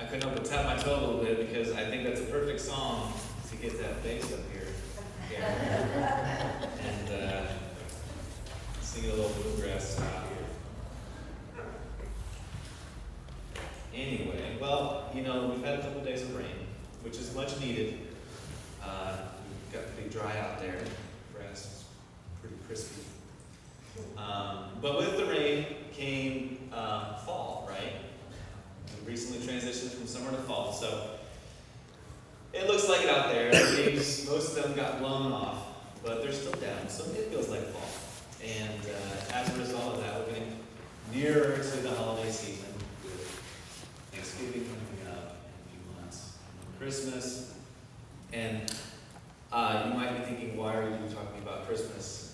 couldn't help but tap my toe a little bit because I think that's a perfect song to get that bass up here. Yeah. And sing a little bluegrass style here. Anyway, well, we've had a couple days of rain, which is much needed. We've got pretty dry out there. Grass is pretty crispy. But with the rain came fall, right? We recently transitioned from summer to fall, so it looks like it out there. The leaves, most of them got blown off, but they're still down, so it feels like fall. And as a result of that, we're getting nearer to the holiday season with Thanksgiving coming up in a few months, and Christmas. And you might be thinking, why are you talking about Christmas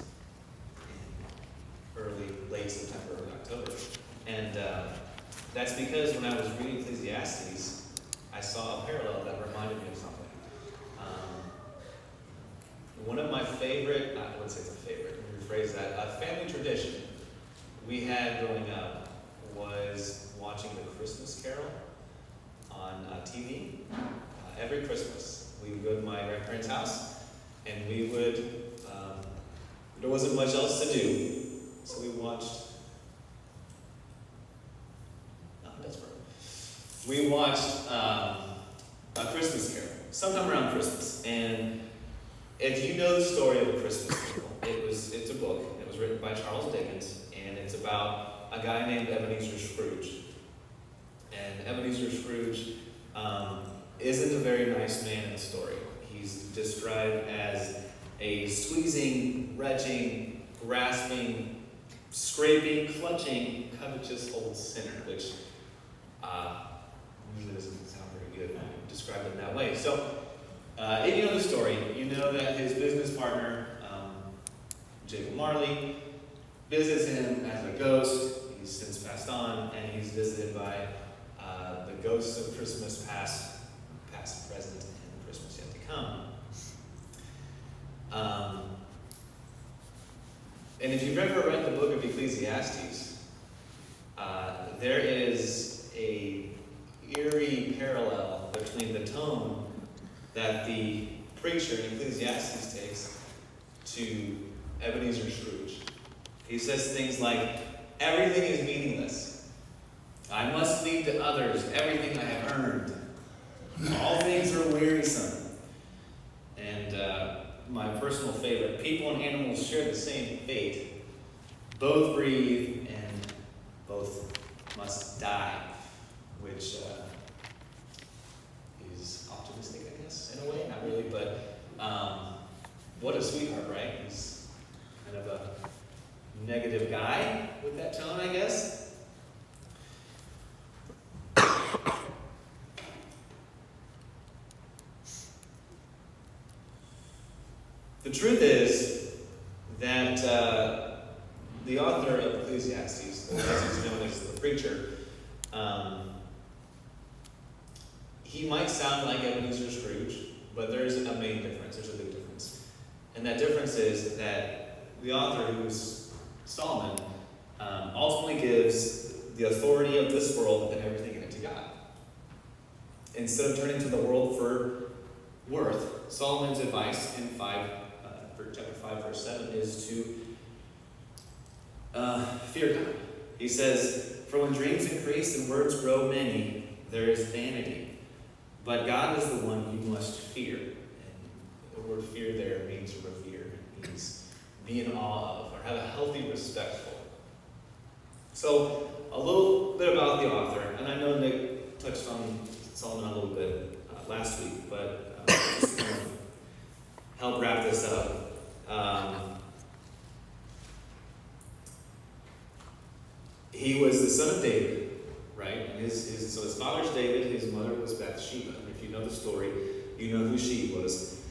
in late September, early October? And that's because when I was reading Ecclesiastes, I saw a parallel that reminded me of something. One of my favorite, I wouldn't say it's a favorite, let me rephrase that, a family tradition we had growing up was watching the Christmas Carol on TV. Every Christmas, we would go to my grandparents' house, and we would, there wasn't much else to do, so we watched, A Christmas Carol, sometime around Christmas. And if you know the story of A Christmas Carol, it's a book. It was written by Charles Dickens, and it's about a guy named Ebenezer Scrooge. And Ebenezer Scrooge isn't a very nice man in the story. He's described as a squeezing, retching, grasping, scraping, clutching, covetous old sinner, which usually doesn't sound very good when you describe it in that way. So, if you know the story, you know that his business partner, Jacob Marley, visits him as a ghost. He's since passed on, and he's visited by the ghosts of Christmas past, present, and Christmas yet to come. And if you've ever read the book of Ecclesiastes, there is a eerie parallel between the tone that the preacher in Ecclesiastes takes to Ebenezer Scrooge. He says things like, everything is meaningless. I must leave to others everything I have earned. All things are wearisome. And my personal favorite, people and animals share the same fate. Both breathe and both must die, which is optimistic, I guess, in a way. Not really, but what a sweetheart, right? He's kind of a negative guy with that tone, I guess. The truth is that the author of Ecclesiastes, or as he's known as the preacher, he might sound like Ebenezer Scrooge, but there's a main difference. There's a big difference. And that difference is that the author, who's Solomon, ultimately gives the authority of this world and everything in it to God. Instead of turning to the world for worth, Solomon's advice in chapter 5, verse 7 is to fear God. He says, for when dreams increase and words grow many, there is vanity. But God is the one you must fear. And the word fear there means revere. It means be in awe of, or have a healthy respect for. So, a little bit about the author. And I know Nick touched on Solomon a little bit last week, but just to kind of help wrap this up. He was the son of David, right? And so his father's David, his mother was Bathsheba. And if you know the story, you know who she was.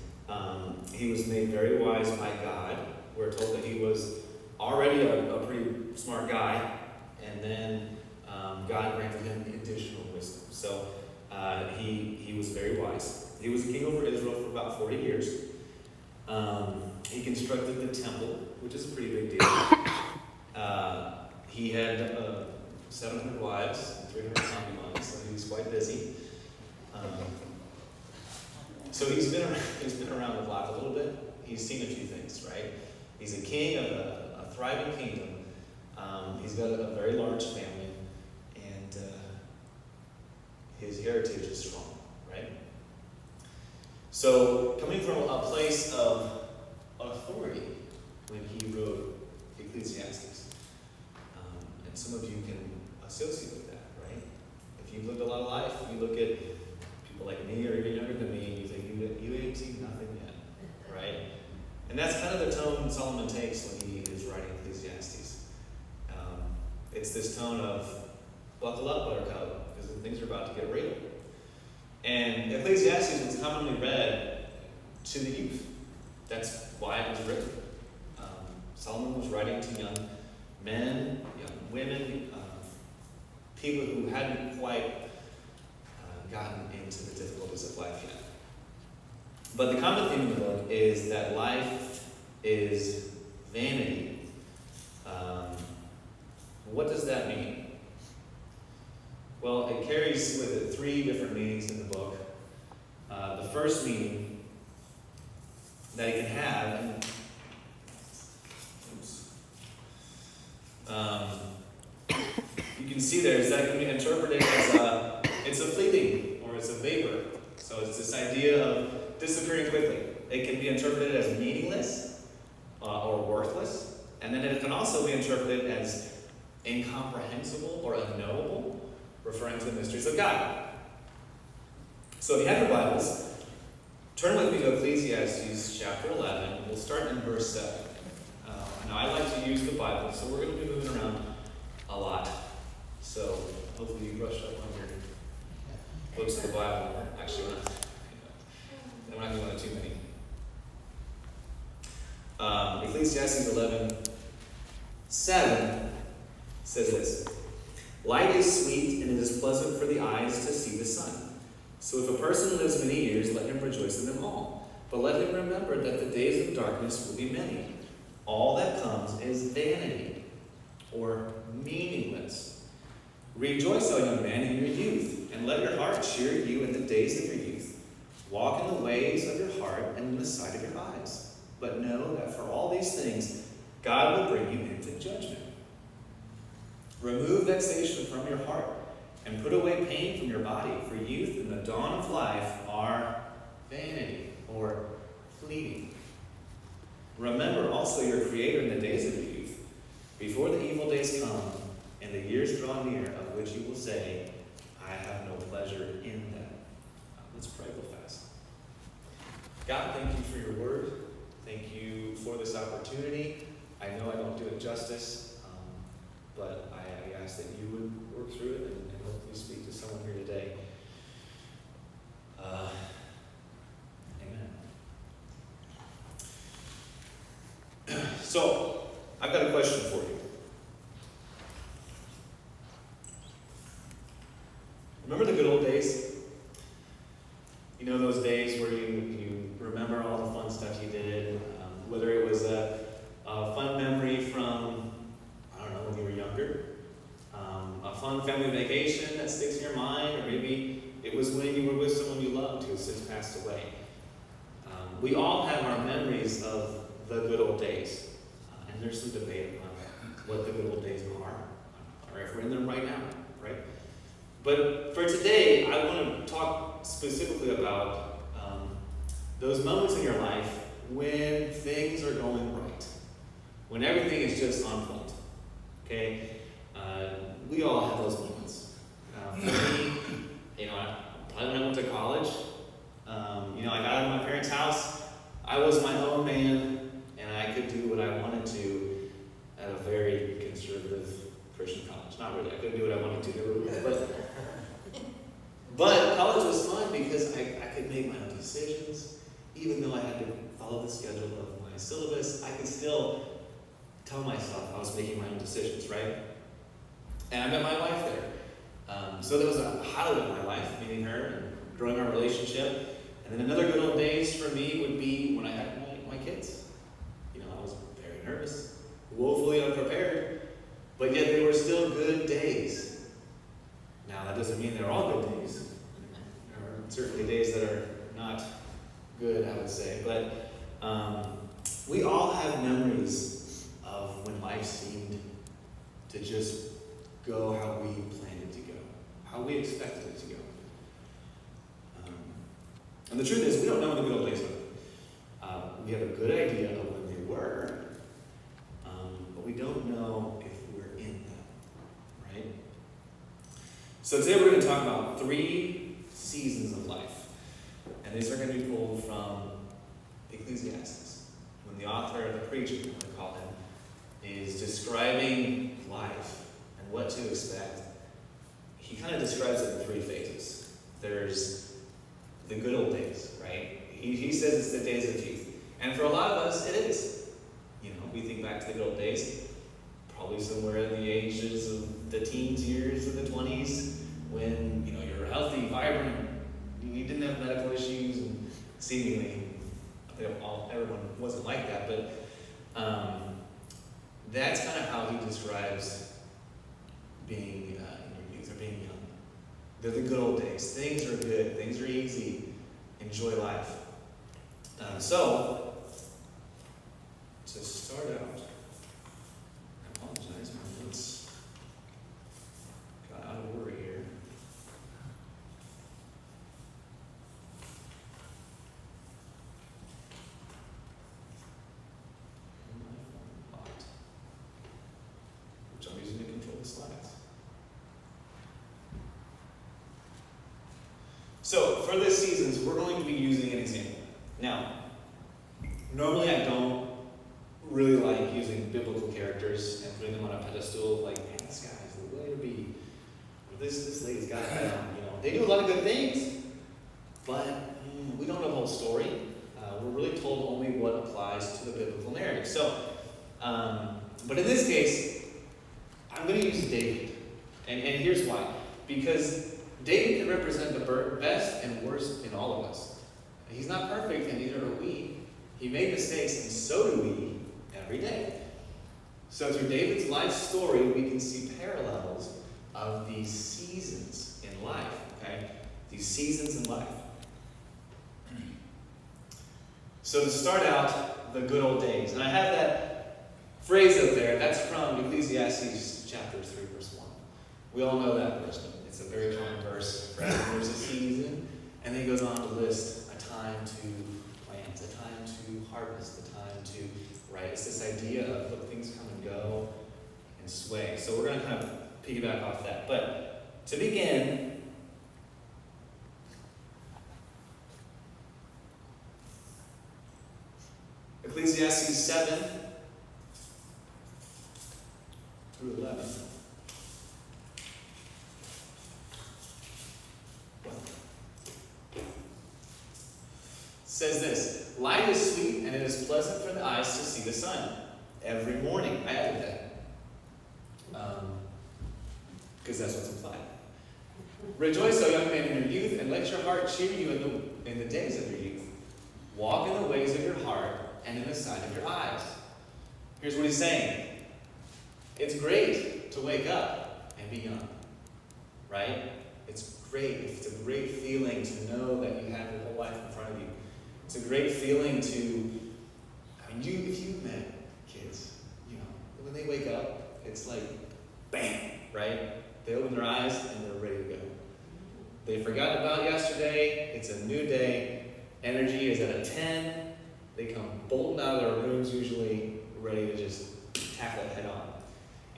He was made very wise by God. We're told that he was already a pretty smart guy, and then God granted him additional wisdom. So he was very wise. He was a king over Israel for about 40 years. He constructed the temple, which is a pretty big deal. He had 700 wives and 300 concubines, so he was quite busy. so he's been around the block a little bit. He's seen a few things, right? He's a king of a thriving kingdom. He's got a very large family, and his heritage is strong, right? So, coming from a place of authority when he wrote Ecclesiastes, and some of you can associate with that, right? If you've lived a lot of life, you look at people like me or even younger than me, and you think, you ain't seen nothing yet, right? And that's kind of the tone Solomon takes when he is writing Ecclesiastes. It's this tone of, buckle up, buttercup, because things are about to get real. And Ecclesiastes was commonly read to the youth. That's why it was written. Solomon was writing to young men, young women, people who hadn't quite gotten into the difficulties of life yet. But the common theme of the book is that life is vanity. What does that mean? Well, it carries with it three different meanings in the book. The first meaning that it can have, you can see there, is that it can be interpreted as it's a fleeting or it's a vapor. So it's this idea of disappearing quickly. It can be interpreted as meaningless or worthless, and then it can also be interpreted as incomprehensible or unknowable, referring to the mysteries of God. So if you have your Bibles, turn with me to Ecclesiastes chapter 11. We'll start in verse 7. Now I like to use the Bible, so we're going to be moving around a lot. So hopefully you brushed up on your books of the Bible. Actually, we're not going to go into too many. Ecclesiastes 11:7 says this: light is sweet, and it is pleasant for the eyes to see the sun. So if a person lives many years, let him rejoice in them all. But let him remember that the days of darkness will be many. All that comes is vanity, or meaningless. Rejoice, O young man, in your youth, and let your heart cheer you in the days of your youth. Walk in the ways of your heart and in the sight of your eyes. But know that for all these things, God will bring you into judgment. Remove vexation from your heart, and put away pain from your body, for youth and the dawn of life are vanity, or fleeting. Remember also your Creator in the days of your youth, before the evil days come, and the years draw near, of which you will say, I have no pleasure in them. Let's pray real fast. God, thank you for your word. Thank you for this opportunity. I know I don't do it justice, but I ask that you would work through it and hopefully speak to someone here today. Amen. So, I've got a question for you. Remember the good old days? You know, those days where you remember all the fun stuff you did, whether it was a fun memory from, I don't know, when you were younger, a fun family vacation that sticks in your mind, or maybe it was when you were with someone you loved who has since passed away. We all have our memories of the good old days, and there's some debate on what the good old days are, or if we're in them right now, right? But for today, I want to talk specifically about those moments in your life when things are going right, when everything is just on point. Okay, we all have those moments. For me, probably when I went to college, I got out of my parents' house. I was my own man, and I could do what I wanted to at a very conservative Christian college. Not really. I couldn't do what I wanted to. There were rules, but college was fun because I could make my own decisions. Even though I had to follow the schedule of my syllabus, I could still tell myself I was making my own decisions, right? And I met my wife there. So that was a highlight of my life, meeting her and growing our relationship. And then another good old days for me would be when I had my kids. I was very nervous, woefully unprepared, but yet they were still good days. Now, that doesn't mean they're all good days. There are certainly days that are not good, I would say. But we all have memories of when life seemed to just go how we planned it to go, how we expected it to go. And the truth is, we don't know when the good old days were. We have a good idea of when they were, but we don't know if we're in them, right? So today we're going to talk about 3 seasons of life. And these are going to be pulled from Ecclesiastes. When the author, the preacher, what they call him, is describing life and what to expect, he kind of describes it in 3 phases. There's the good old days, right? He says it's the days of youth. And for a lot of us, it is. You know, we think back to the good old days, probably somewhere in the ages of the teens years or the 20s, when, you know, you're healthy, vibrant, you didn't have medical issues, and seemingly, everyone wasn't like that, but that's kind of how he describes being in your youth or being young. They're the good old days. Things are good. Things are easy. Enjoy life. So, to start out, I apologize, my notes got out of order here. Which I'm using to control the slides. So, for this season, we're going to be using an example. Now, normally I don't really like using biblical characters and putting them on a pedestal, like, man, this guy's the way to be. Or this lady's got it down, you know. They do a lot of good things, but we don't know the whole story. We're really told only what applies to the biblical narrative. So, but in this case, I'm going to use David. And here's why. Because David can represent the best and worst in all of us. He's not perfect, and neither are we. He made mistakes, and so do we every day. So through David's life story, we can see parallels of these seasons in life, okay? These seasons in life. So to start out, the good old days. And I have that phrase up there. That's from Ecclesiastes chapter 3, verse 1. We all know that verse. It's a very common verse. Right? There's a season, and then he goes on to list time to plant, a time to harvest, a time to, right? It's this idea of look, things come and go and sway. So we're going to kind of piggyback off that. But to begin, Ecclesiastes 7 through 11. Says this, light is sweet and it is pleasant for the eyes to see the sun. Every morning, I added that. Because that's what's implied. Rejoice, O young man, in your youth, and let your heart cheer you in the days of your youth. Walk in the ways of your heart and in the sight of your eyes. Here's what he's saying. It's great to wake up and be young. Right? It's great. It's a great feeling to know that you have your whole life in front of you. It's a great feeling to, if you've met kids, you know, when they wake up, it's like, bam, right? They open their eyes and they're ready to go. They forgot about yesterday. It's a new day. Energy is at a 10. They come bolting out of their rooms usually, ready to just tackle it head on.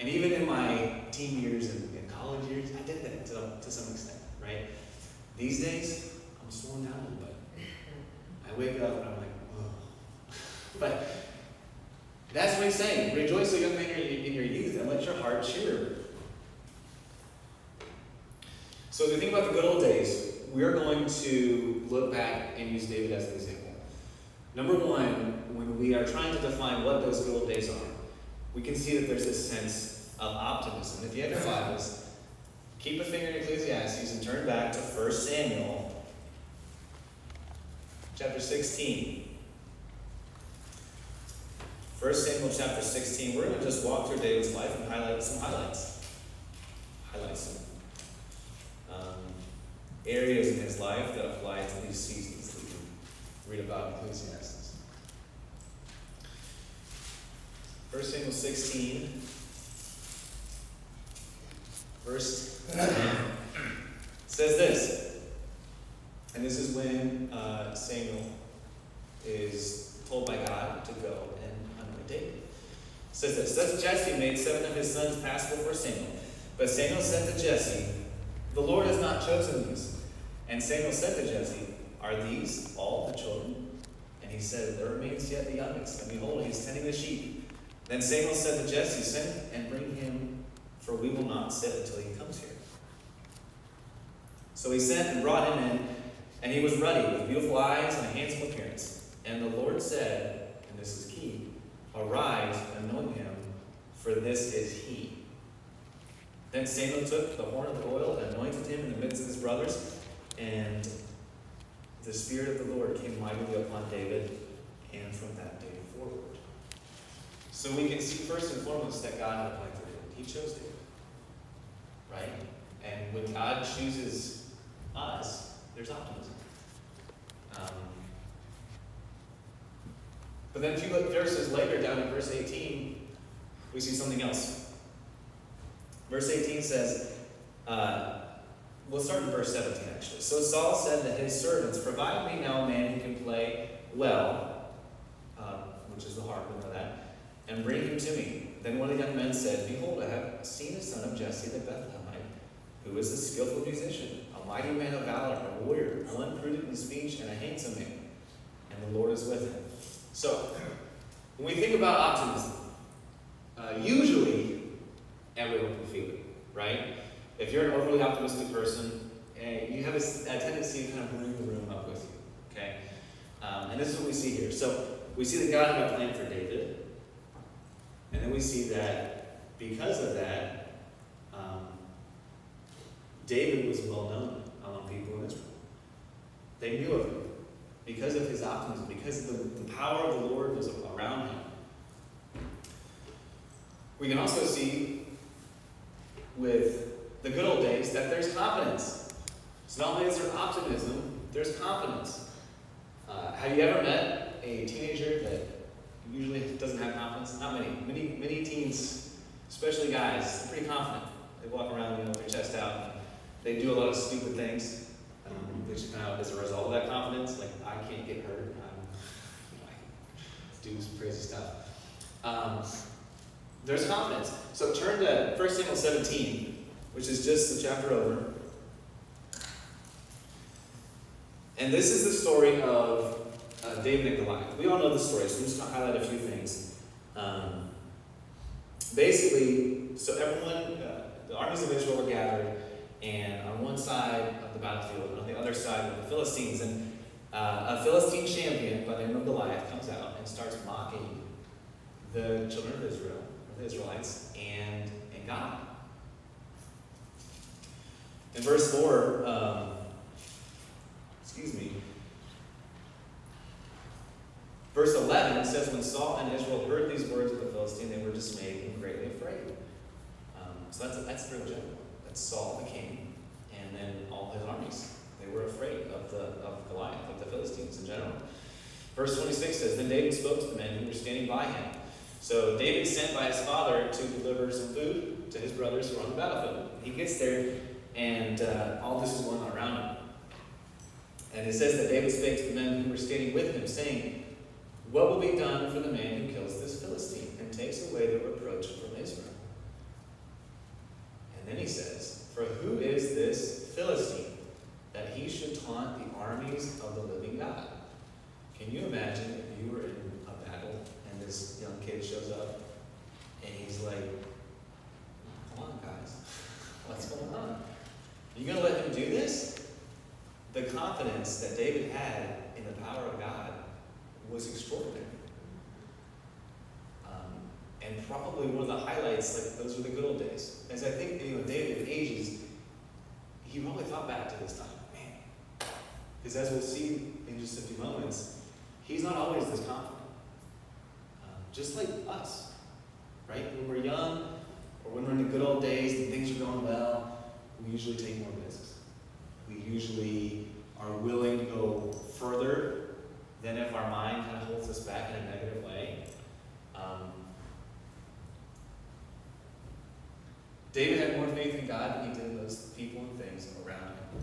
And even in my teen years and college years, I did that to some extent, right? These days, I'm slowing down a little bit. I wake up and I'm like, oh. But that's what he's saying. Rejoice, O young man, in your youth, and let your heart cheer. So as we think about the good old days, we're going to look back and use David as an example. Number one, when we are trying to define what those good old days are, we can see that there's this sense of optimism. If you have your Bibles, keep a finger in Ecclesiastes and turn back to 1 Samuel chapter 16. 1 Samuel chapter 16. We're going to just walk through David's life and highlight some highlights. Highlight some areas in his life that apply to these seasons read about Ecclesiastes. 1 Samuel 16, verse 10 says this. And this is when Samuel is told by God to go and anoint David. It says this. Thus Jesse made 7 of his sons pass before Samuel. But Samuel said to Jesse, "The Lord has not chosen these." And Samuel said to Jesse, "Are these all the children?" And he said, "There remains yet the youngest, and behold, he is tending the sheep." Then Samuel said to Jesse, "Send and bring him, for we will not sit until he comes here." So he sent and brought him in, and he was ruddy, with beautiful eyes and a handsome appearance. And the Lord said, and this is key, "Arise, anoint him, for this is he." Then Samuel took the horn of oil and anointed him in the midst of his brothers, and the Spirit of the Lord came mightily upon David, and from that day forward. So we can see first and foremost that God had a plan for David. He chose David. Right? And when God chooses us, there's optimism. But then a few verses later, down in verse 18, we see something else. Verse 18 says, we'll start in verse 17 actually. So Saul said to his servants, "Provide me now a man who can play well," which is the harp, we know that, "and bring him to me." Then one of the young men said, "Behold, I have seen a son of Jesse the Bethlehemite, who is a skillful musician, a mighty man of valor, a warrior, one prudent in speech, and a handsome man. And the Lord is with him." So, when we think about optimism, usually everyone can feel it, right? If you're an overly optimistic person, you have a tendency to kind of bring the room up with you, okay? And this is what we see here. So, we see that God had a plan for David, and then we see that because of that, David was well known among people in Israel. They knew of him because of his optimism, because the power of the Lord was around him. We can also see with the good old days that there's confidence. So not only is there optimism, there's confidence. Have you ever met a teenager that usually doesn't have confidence? Not many. Many teens, especially guys, they're pretty confident. They walk around, with their chest out. And they do a lot of stupid things. Which kind of as a result of that confidence, like I can't get hurt. I can do some crazy stuff. There's confidence. So turn to 1 Samuel 17, which is just the chapter over. And this is the story of David and Goliath. We all know the story, so I'm just going to highlight a few things. Basically, so everyone, the armies of Israel were gathered, and on one side of the battlefield, and on the other side were the Philistines. And a Philistine champion by the name of Goliath comes out and starts mocking the children of Israel, or the Israelites, and God. In verse 4, verse 11 says, "When Saul and Israel heard these words of the Philistine, they were dismayed and greatly afraid." So that's real general. That's Saul the king, and then all his armies. They were afraid of Goliath, of the Philistines in general. Verse 26 says, "Then David spoke to the men who were standing by him." So David sent by his father to deliver some food to his brothers who were on the battlefield. He gets there, and all this is going on around him. And it says that David spake to the men who were standing with him, saying, "What will be done for the man who kills this Philistine and takes away the reproach from Israel?" And then he says, "For who is this Philistine, that he should taunt the armies of the living God?" Can you imagine if you were in a battle and this young kid shows up and he's like, "Come on, guys, what's going on? Are you going to let him do this?" The confidence that David had in the power of God was extraordinary. And probably one of the highlights, like those were the good old days. As I think, David ages, he probably thought back to this time, man. Because as we'll see in just a few moments, he's not always this confident. Just like us, right? When we're young, or when we're in the good old days and things are going well, we usually take more risks. We usually are willing to go further than if our mind kind of holds us back in a negative way. David had more faith in God than he did in those people and things around him.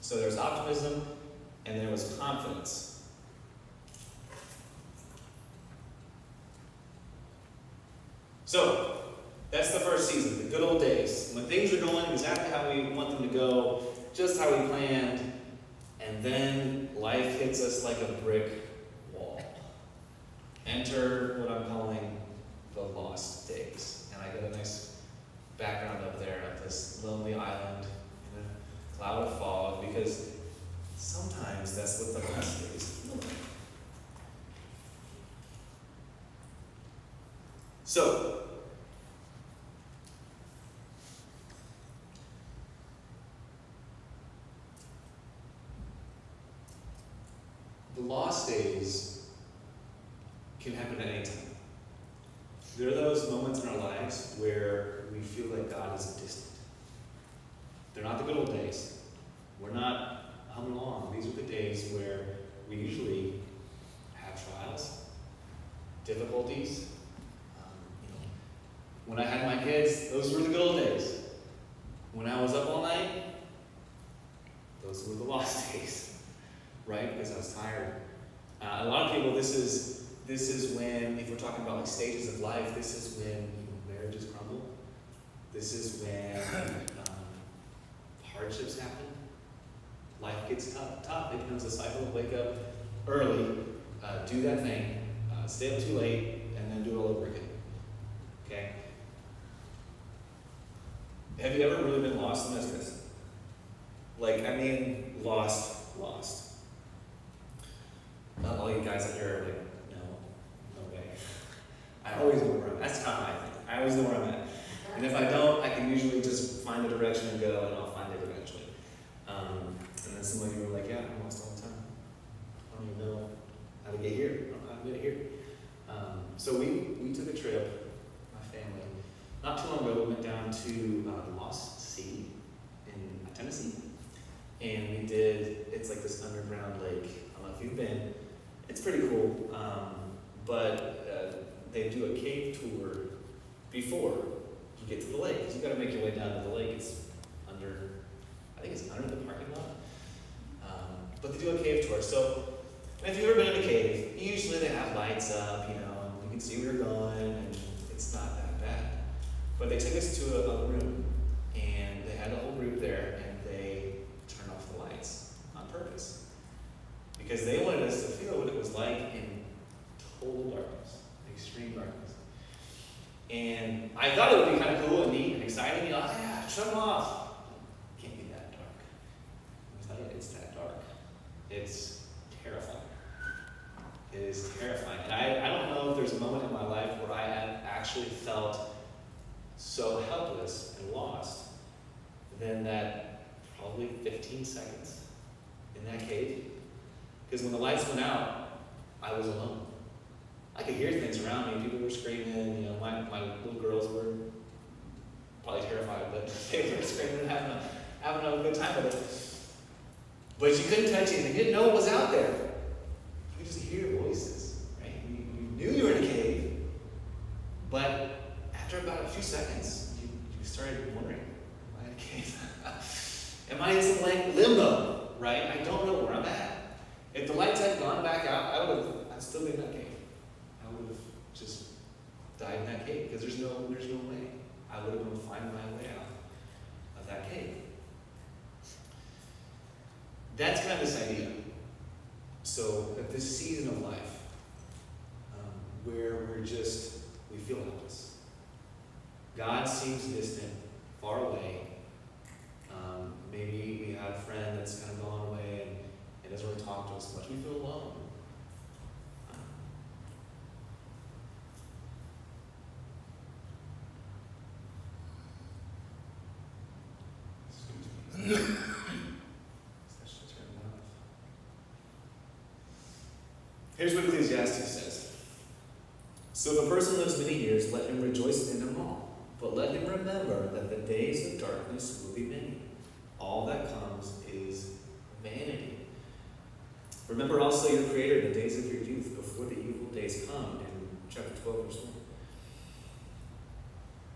So there was optimism and there was confidence. So that's the first season, the good old days. When things are going exactly how we want them to go, just how we planned, and then life hits us like a brick wall. Enter what I'm calling the lost days. And I got a nice background up there of this lonely island in a cloud of fog, because sometimes that's what the lost days feel like. So, the lost days can happen at any time. There are those moments in our lives where we feel like God is distant. They're not the good old days. We're not humming along. These are the days where we usually have trials, difficulties. When I had my kids, those were the good old days. When I was up all night, those were the lost days, right? Because I was tired. A lot of people, this is when, if we're talking about like stages of life, this is when marriages crumble. This is when hardships happen. Life gets tough. It becomes a cycle of wake up early, do that thing, stay up too late, and then do it all over again. Okay? Have you ever really been lost in this? Like, I mean, lost. Not all you guys up here are like, no way. I always know where I'm at. That's kind of my thing. I always know where I'm at. And if I don't, I can usually just find the direction and go, and I'll find it eventually. And then some of you are like, yeah, I'm lost all the time. I don't even know how to get here. I don't know how to get here. So we took a trip, my family, not too long ago. We went down to the Lost Sea in Tennessee. And we did, it's like this underground lake. I don't know if you've been. It's pretty cool. But they do a cave tour before you get to the lake. Because you've got to make your way down to the lake. It's under, I think it's under the parking lot. But they do a cave tour. So, and if you've ever been in a cave, usually they have lights up, and you can see where you're going, and it's not that bad. But they took us to a room, and they had a whole group there, and they turned off the lights on purpose. Because they wanted us to feel what it was like in total darkness, extreme darkness. And I thought it would be kind of cool and neat and exciting, yeah, shut them off. It can't be that dark. I'll tell you, it's that dark. It's terrifying. It is terrifying. And I don't know if there's a moment in my life where I have actually felt so helpless and lost than that probably 15 seconds in that cave. Because when the lights went out, I was alone. I could hear things around me. People were screaming. My little girls were probably terrified, but they were screaming and having a good time with it. But you couldn't touch anything. You didn't know what was out there. You could just hear voices, right? You knew you were in a cave, but after about a few seconds, you started wondering, am I in a cave? Am I in some limbo, right? I don't know where I'm at. If the lights had gone back out, I'd still be in that cave. I would have just died in that cave, because there's no way. I would have been able to find my way out of that cave. That's kind of this idea. So at this season of life, where we feel helpless. God seems distant, far away. Maybe we have a friend that's kind of gone away and doesn't really talk to us much. We feel alone. Excuse me. Here's what Ecclesiastes says. So if a person lives many years, let him rejoice in them all. But let him remember that the days of darkness will be many. All that comes is vanity. Remember also your Creator in the days of your youth, before the evil days come, in chapter 12, verse 1.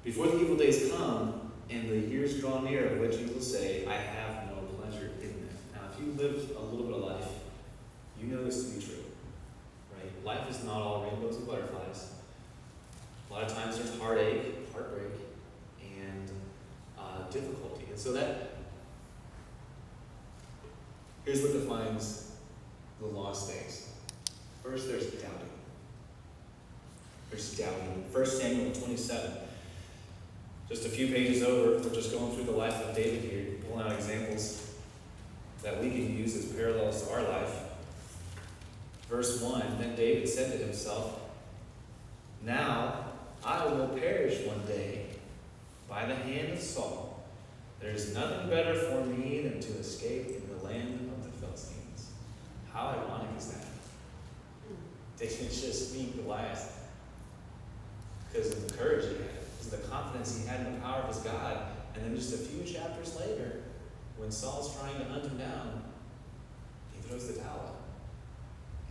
Before the evil days come, and the years draw near, of which you will say, I have no pleasure in them. Now, if you lived a little bit of life, you know this to be true, right? Life is not all rainbows and butterflies. A lot of times there's heartache, heartbreak, and difficulty. And so here's what defines the lost days. First, there's doubting. There's doubting. 1 Samuel 27. Just a few pages over, we're just going through the life of David here, pulling out examples that we can use as parallels to our life. Verse 1, then David said to himself, now I will perish one day by the hand of Saul. There is nothing better for me than to escape in the land of the Philistines. How ironic is that? They didn't just meet Goliath because of the courage he had, because of the confidence he had in the power of his God. And then just a few chapters later, when Saul's trying to hunt him down, he throws the towel out.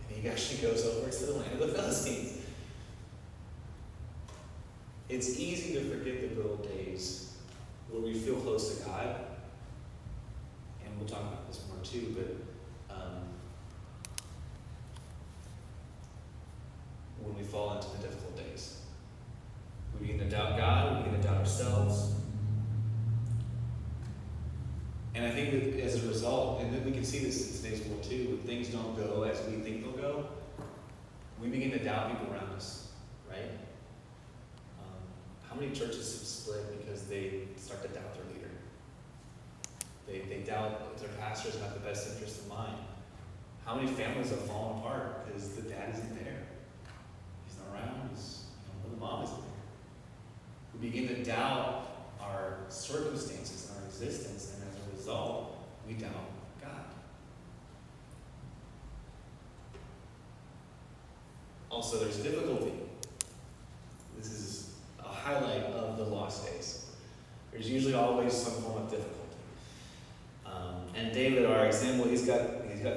And he actually goes over to the land of the Philistines. It's easy to forget the good old days where we feel close to God. And we'll talk about this more too, but when we fall into the difficult days, we begin to doubt God, we begin to doubt ourselves. And I think that as a result, and then we can see this in today's world too, when things don't go as we think they'll go, we begin to doubt people around us, right? How many churches have split because they start to doubt their leader? They doubt if their pastor's got the best interest in mind. How many families have fallen apart because the dad isn't there? He's not around, the mom isn't there. We begin to doubt our circumstances and our existence, and as a result, we doubt God. Also, there's difficulty. This is a highlight of the lost days. There's usually always some form of difficulty. And David, our example, he's got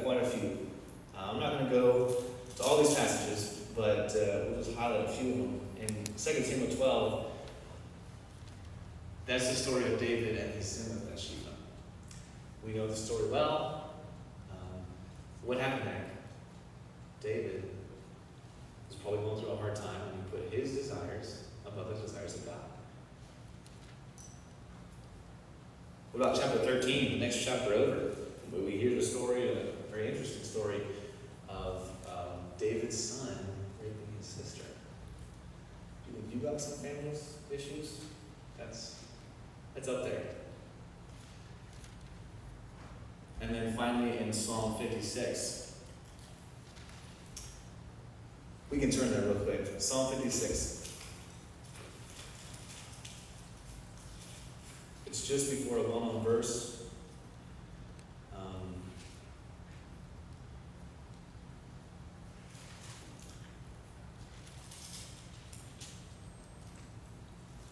quite a few. I'm not going to go to all these passages, but we'll just highlight a few of them. In 2 Samuel 12, that's the story of David and his sin with Bathsheba. We know the story well. What happened there? David was probably going through a hard time, and he put his desires above the desires of God. What about chapter 13, the next chapter over? Where we hear the story, a very interesting story of David's son raping his sister. You got some family issues? That's up there. And then finally in Psalm 56. We can turn there real quick. Psalm 56. It's just before a well-known verse.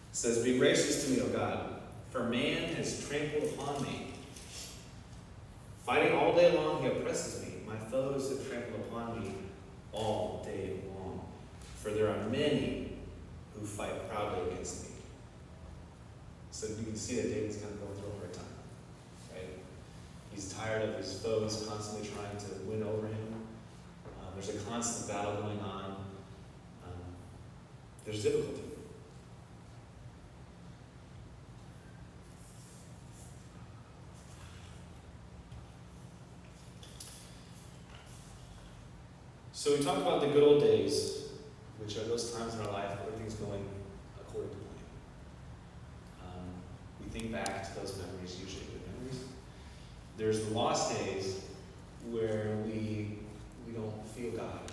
It says, be gracious to me, O God, for man has trampled upon me. Fighting all day long, he oppresses me. My foes have trampled upon me all day long. For there are many who fight proudly against me. So you can see that David's kind of going through a hard time, right? He's tired of his foes constantly trying to win over him. There's a constant battle going on. There's difficulty. So we talked about the good old days, which are those times in our life where everything's going according to plan. We think back to those memories, usually good memories. There's the lost days where we don't feel God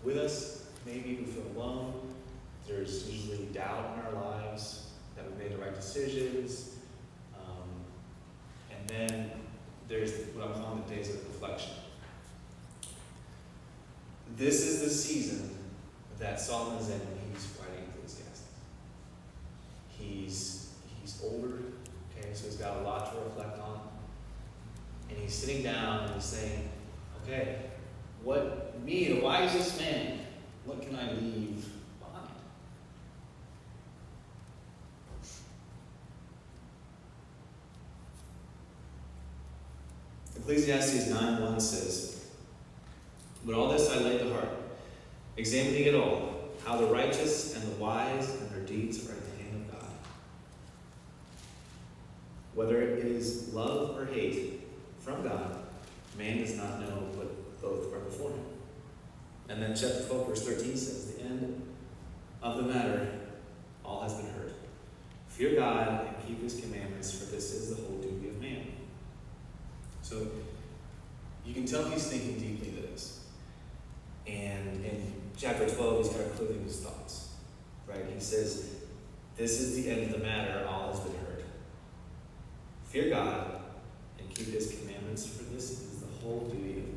with us. Maybe we feel alone. There's usually doubt in our lives that we made the right decisions. And then there's what I'm calling the days of reflection. This is the season that Solomon's in when he's writing Ecclesiastes. He's older, okay, so he's got a lot to reflect on. And he's sitting down and he's saying, okay, me, the wisest man, what can I leave behind? Ecclesiastes 9:1 says, "But all this I lay to heart, examining it all, how the righteous and the wise and their deeds are in the hand of God. Whether it is love or hate from God, man does not know, but both are before him." And then chapter 12, verse 13 says, "The end of the matter, all has been heard. Fear God and keep his commandments, for this is the whole duty of man." So you can tell he's thinking deeply to this. And in chapter 12, he's kind of closing his thoughts. Right? He says, this is the end of the matter, all has been heard. Fear God and keep his commandments, for this is the whole duty of man.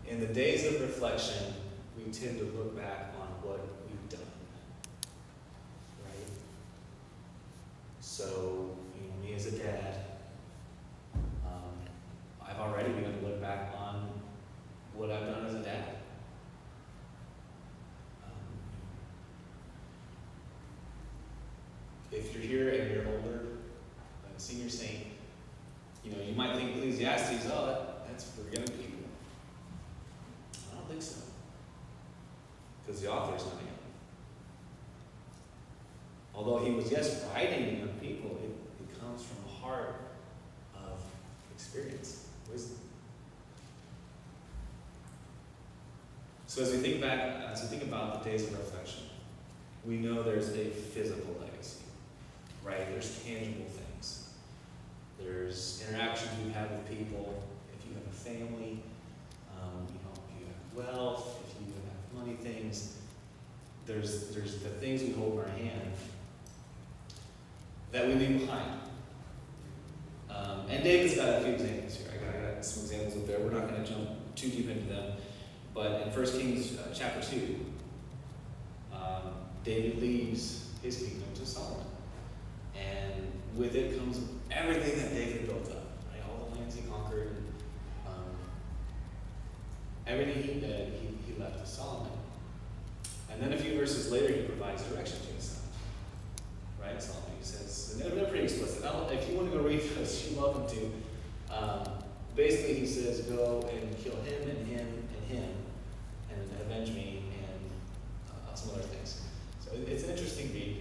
In the days of reflection, we tend to look back on what we've done. Right? So, me as a dad, I've already begun to look back on what I've done as a dad. If you're here and you're older, a senior saint, you might think Ecclesiastes, that's for young people. I don't think so. Because the author's not young. Although he was, yes, writing to young people, it comes from a heart of experience, wisdom. So as we think about the days of reflection, we know there's a physical legacy, right? There's tangible things. There's interactions we have with people. If you have a family, if you have wealth, if you have money things, there's the things we hold in our hand that we leave behind. And David's got a few examples here. I got some examples up there. We're not going to jump too deep into them. But in 1 Kings chapter 2, David leaves his kingdom to Solomon. And with it comes everything that David built up. Right? All the lands he conquered. Everything he did, he left to Solomon. And then a few verses later, he provides direction to his son. Right? Solomon, he says, and they're pretty explicit. If you want to go read this, you're welcome to. Basically, he says, go and kill him and him and him, and avenge me, and some other things. So it's an interesting read.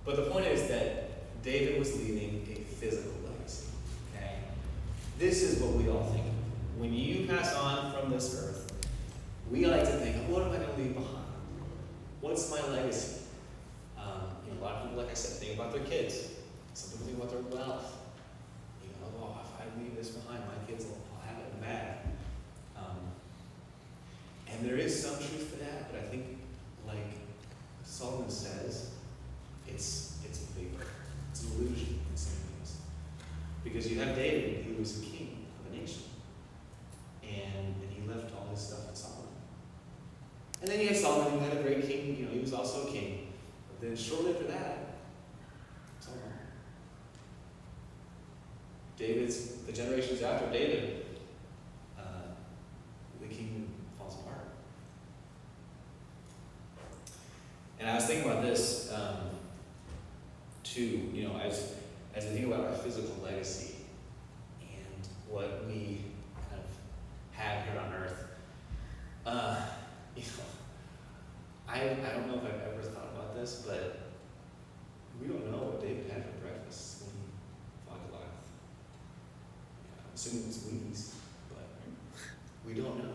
But the point is that David was leaving a physical legacy. Okay? This is what we all think of. When you pass on from this earth, we like to think, what am I going to leave behind? What's my legacy? A lot of people, like I said, think about their kids. Some people think about their wealth. If I leave this behind, my kids will have it bad. And there is some truth to that, but I think, like Solomon says, it's a vapor. It's an illusion in some ways. Because you have David, who was a king of a nation. And he left all his stuff in Solomon. And then you have Solomon, who had a great king. He was also a king. But then shortly after that, it's all gone. The generations after David, the kingdom falls apart. And I was thinking about this, too, as we think about our physical legacy and what we kind of have here on earth. I don't know if I've ever thought about this, but we don't know what David had for breakfast when he fought Goliath. I'm assuming it's Wheaties, but we don't know.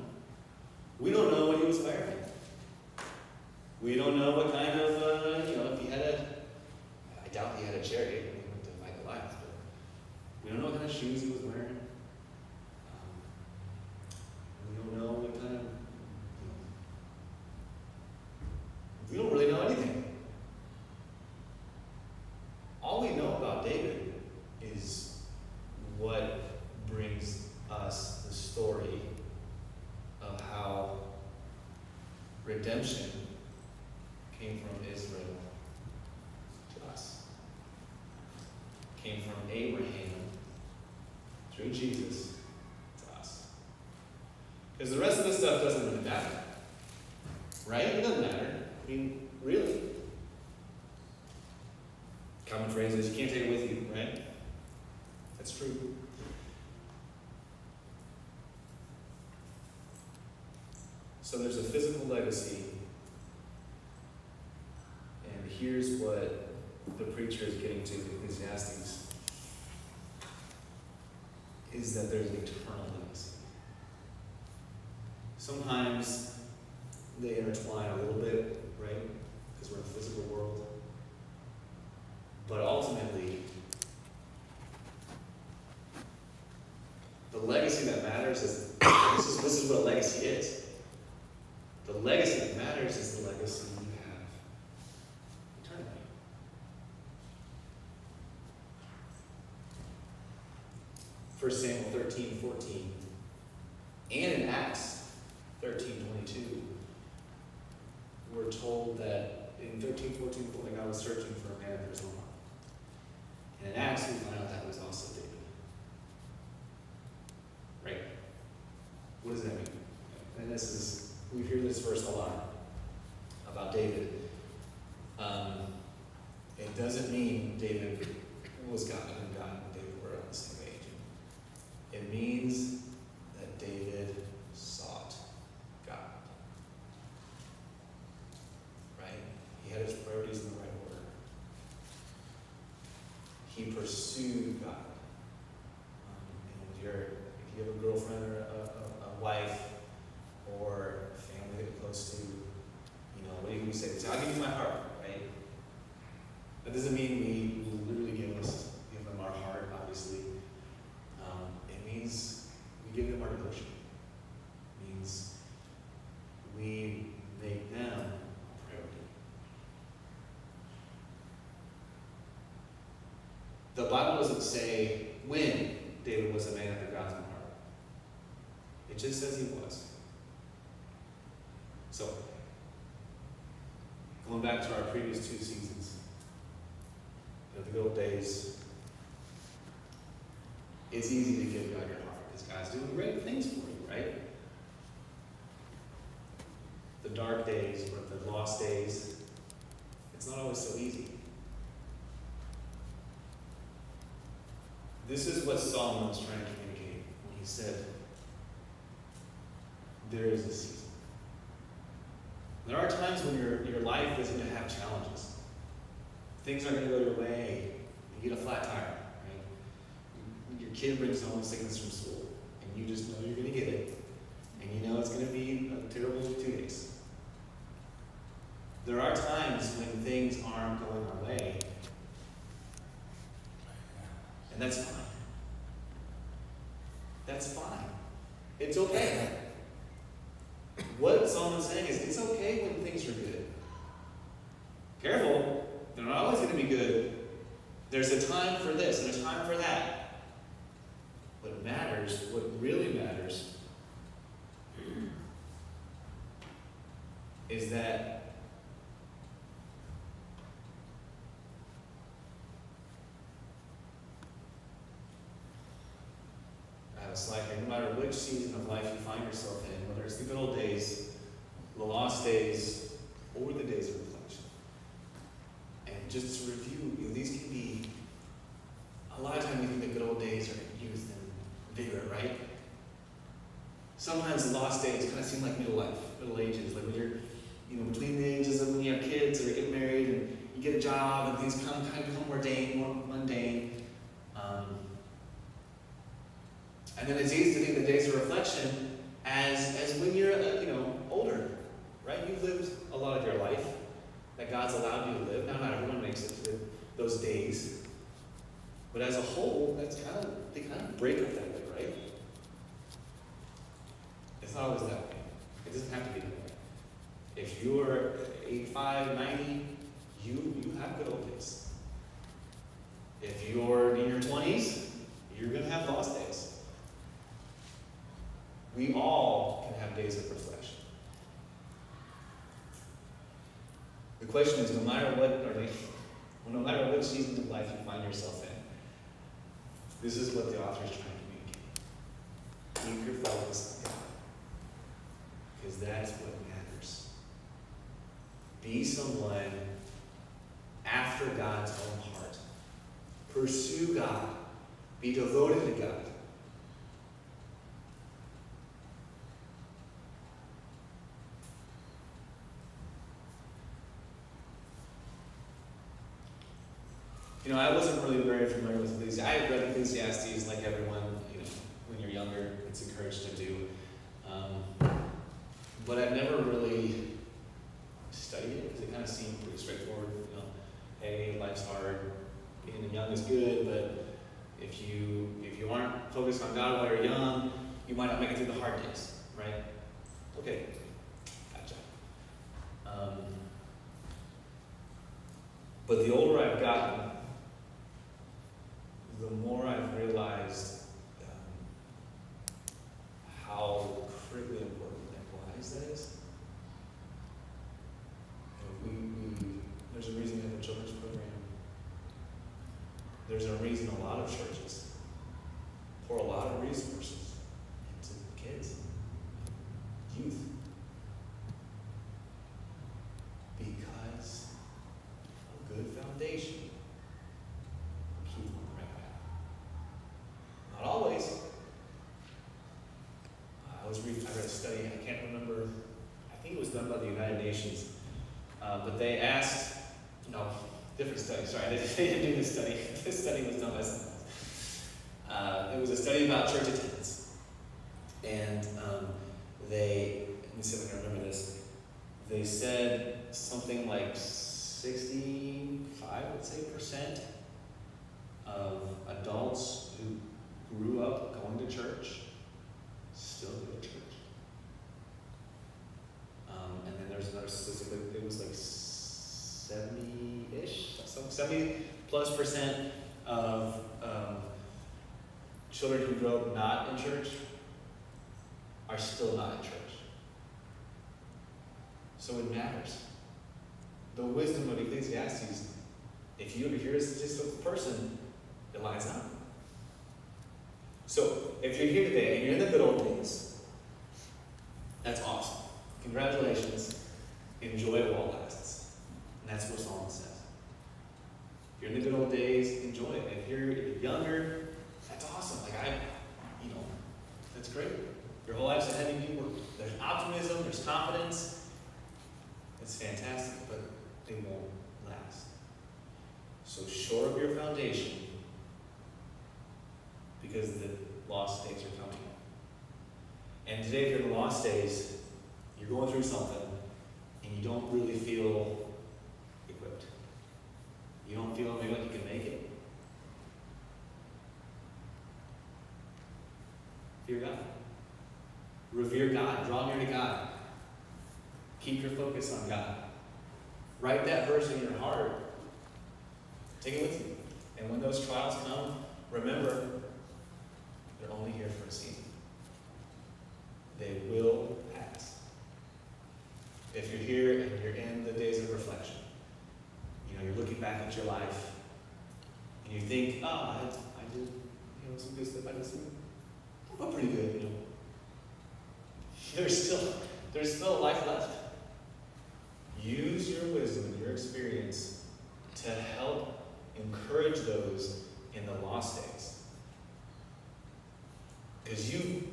We don't know what he was wearing. We don't know what kind of, if he had I doubt he had a chariot when he went to fight Goliath, but we don't know what kind of shoes he was wearing. We don't know what kind of, we don't really know anything. All we know about David is what brings us the story of how redemption came from Israel to us. Came from Abraham through Jesus to us. Because the rest of this stuff doesn't really matter. Right? It doesn't matter. I mean, really. Common phrase is, you can't take it with you, right? That's true. So there's a physical legacy. And here's what the preacher is getting to in Ecclesiastes, is that there's an eternal legacy. Sometimes they intertwine a little bit, right? Because we're in the physical world. But ultimately, the legacy that matters is, this is what legacy is. The legacy that matters is the legacy you have eternally. 1 Samuel 13:14, and in Acts 13:22, we're told that in 13:14, God was searching for a man for his own heart. And in Acts, we find out that was also David. Right? What does that mean? And we hear this verse a lot about David. It doesn't mean David was God and God and David were on the same page. It means that David sought God. Right? He had his priorities in the right order. He pursued God. If you have a girlfriend or a wife or a family that you're close to, what do you say? I'll give you my heart, right? That doesn't mean we will literally give them our heart, obviously. It means we give them our devotion. It means we make them a priority. The Bible doesn't say when David was a man after God's own heart. It just says he was. So, going back to our previous 2 seasons, the good old days, it's easy to give God your heart because God's doing great things for you, right? The dark days or the lost days, it's not always so easy. This is what Solomon was trying to communicate when he said, there is a season. There are times when your life is going to have challenges. Things aren't going to go your way. You get a flat tire, right? Your kid brings home sickness from school, and you just know you're going to get it. And you know it's going to be a terrible 2 days. There are times when things aren't going our way. And that's fine. That's fine. It's okay. What Solomon's saying is it's okay when things are good. Careful, they're not always going to be good. There's a time for this and a time for that. What matters, what really matters, is that it's like no matter which season of life you find yourself in, whether it's the good old days, the lost days, or the days of reflection. And just to review, these can be, a lot of times we think the good old days are youth and vigor, right? Sometimes the lost days kind of seem like middle ages, like when you're, between the ages of when you have kids or get married and you get a job and things kind of become more mundane. And then it's easy to think the days of reflection as when you're, older, right? You've lived a lot of your life that God's allowed you to live. Now, not everyone makes it to those days. But as a whole, they kind of break up that way, right? It's not always that way. It doesn't have to be that way. If you're 85, 90, you have good old days. If you're in your 20s, you're going to have lost days. We all can have days of reflection. The question is, no matter what season of life you find yourself in, this is what the author is trying to communicate. Keep your focus on God, because that's what matters. Be someone after God's own heart. Pursue God. Be devoted to God. I wasn't really very familiar with Ecclesiastes. I had read Ecclesiastes like everyone, when you're younger, it's encouraged to do. But I've never really studied it because it kind of seemed pretty straightforward. Hey, life's hard. Being young is good, but if you aren't focused on God while you're young, you might not make it through the hard days, right? Okay, gotcha. But the older I've gotten, the more I've realized how critically important and wise that is. There's a reason we have a children's program. There's a reason a lot of churches pour a lot of resources into kids, youth, because a good foundation will keep them on the right path. Not always. I read a study, I can't remember, I think it was done by the United Nations, but they asked, different study, sorry, they didn't do this study. This study was done by someone else. It was a study about church attendance. And let me see if I can remember this. They said something like 65, let's say, % of adults who grew up going to church still go to church. And then there's another statistic, it was like 70-ish, 70+% of children who grow up not in church are still not in church. So it matters. The wisdom of Ecclesiastes, if you hear a statistical person, it lines up. So if you're here today and you're in the good old days, that's awesome. Congratulations. Enjoy it while it lasts. And that's what Solomon says. If you're in the good old days, enjoy it. If you're younger, that's awesome. That's great. Your whole life's ahead of you. There's optimism, there's confidence. It's fantastic, but they won't last. So shore up your foundation, because the lost days are coming. And today, if you're in the lost days, you're going through something, and you don't really feel equipped. You don't feel maybe like you can make it. Fear God. Revere God. Draw near to God. Keep your focus on God. Write that verse in your heart. Take it with you. And when those trials come, remember, they're only here for a season. They will pass. If you're here and you're in the days of reflection, you're looking back at your life, and you think, I did, some good stuff. I did some, I'm pretty good, There's still life left. Use your wisdom and your experience to help encourage those in the lost days. Because you've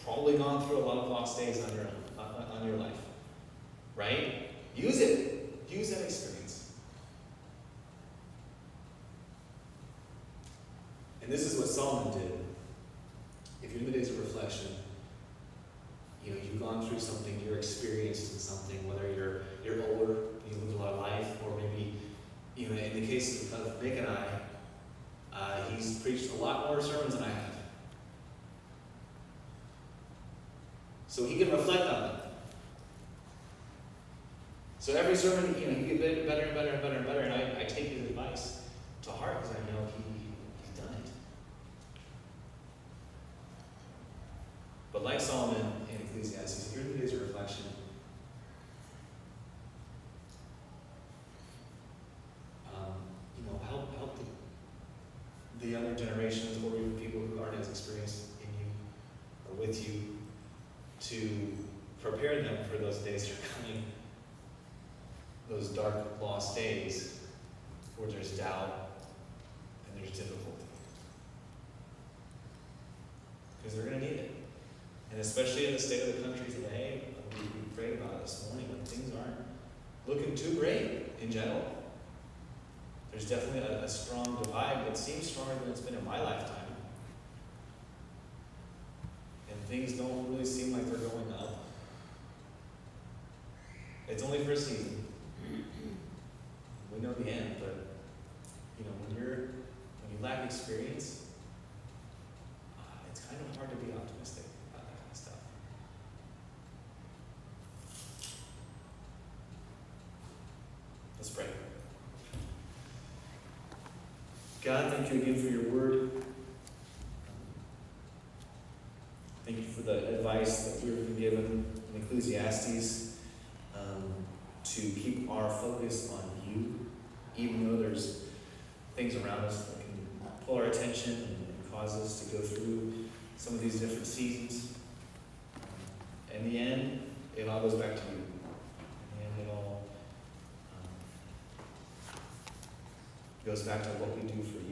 probably gone through a lot of lost days on your life. Right? Use it. Use that experience. And this is what Solomon did. If you're in the days of reflection, you've gone through something, you're experienced in something, whether you're older, you lived a lot of life, or maybe, in the case of Nick and I, he's preached a lot more sermons than I have. So he can reflect on them. So every sermon, he get better and better and better and better, and I take his advice to heart because I know he's done it. But like Solomon in Ecclesiastes, if you're in the days of reflection, prepare them for those days that are coming, those dark, lost days where there's doubt and there's difficulty. Because they're going to need it. And especially in the state of the country today, we prayed about it this morning, when things aren't looking too great in general. There's definitely a strong divide that seems stronger than it's been in my lifetime. And things don't really seem like they're going up. It's only for a season. We know the end, but when you lack experience, it's kind of hard to be optimistic about that kind of stuff. Let's pray. God, thank you again for your word. Thank you for the advice that we've been given in Ecclesiastes to keep our focus on you, even though there's things around us that can pull our attention and cause us to go through some of these different seasons. In the end, it all goes back to you. In the end, it all goes back to what we do for you.